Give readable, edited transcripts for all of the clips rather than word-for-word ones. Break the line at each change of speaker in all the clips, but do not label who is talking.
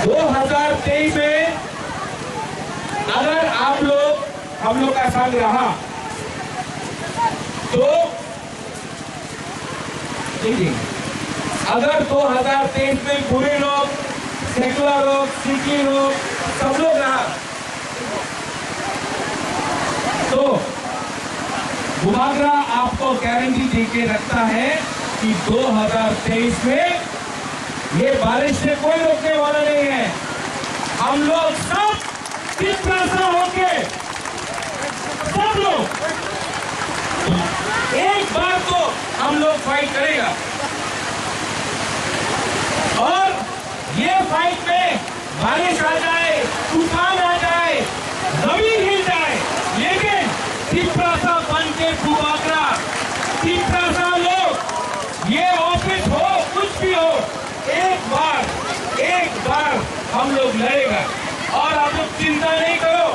2023 में अगर आप लोग हम लोग का संग रहा तो अगर 2023 में बुरे लोग, सेकुलर लोग, सिखी लोग, सब लोग रहा तो बुबागरा आपको गारंटी देके रखता है कि 2023 में ये बारिश से कोई रोकने वाला नहीं है। हम लोग सब चिंता होके सब लोग एक बार तो हम लोग फाइट करेगा और ये फाइट में बारिश आ जाए, तूफान आ जाए, जमीन हिल जाए, लेकिन तिपरासा बन के बुबागरा, तिपरासा लोग, ये ऑफिस हो कुछ भी हो, एक बार हम लोग लड़ेगा। और आप लोग चिंता नहीं करो,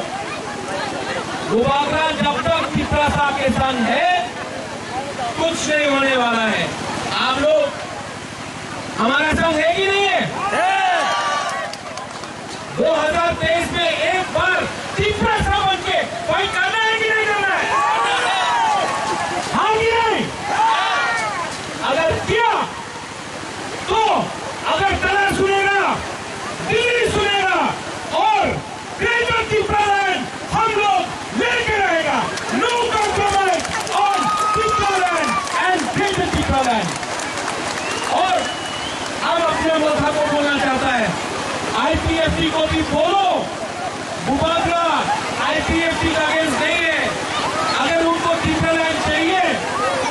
बुबागरा जब तक तिपरासा के संग है कुछ नहीं होने वाला है। आप लोग हमारा संग है कि नहीं है? 2023 में एक बार तिपरासा बन के फाइट करना है कि नहीं करना है? हाँ कि नहीं? अगर किया तो अगर कलर सुनेगा, दिल्ली सुनेगा और ग्रेटर तिपरालैंड हम लोग लेके रहेगा। No compromise on Tipraland and greater Tipraland. और अब अपने मोथा को बोलना चाहता है, आईपीएफटी को भी बोलो, बुबागरा आईपीएफटी का अगेंस्ट नहीं है। अगर उनको तिपरालैंड चाहिए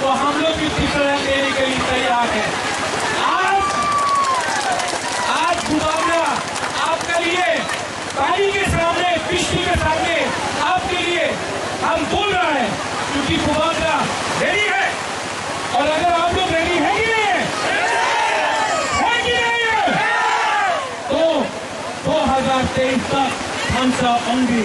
तो हम लोग भी तिपरालैंड देने के लिए तैयार है। आज बुबागरा आपके लिए पानी के सामने, बिजली के सामने आपके लिए हम बोल रहे हैं क्योंकि बुबागरा रेडी है। और अगर आप लोग रेडी है कि नहीं है कि नहीं है, तो 2023 तक हम सब होंगे।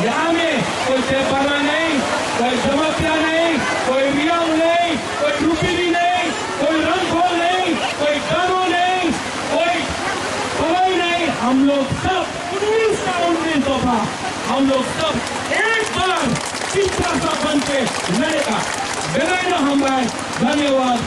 यहाँ में कोई जयपरा नहीं, कोई जमतिया नहीं, कोई रियांग नहीं, कोई रुपीली नहीं, कोई रंगोल नहीं, कोई गानो नहीं, कोई कोई नहीं। हम लोग सब 19 दफा हम लोग सब एक बार तिपरासा बन के लड़ेगा। विनय हमारे धन्यवाद।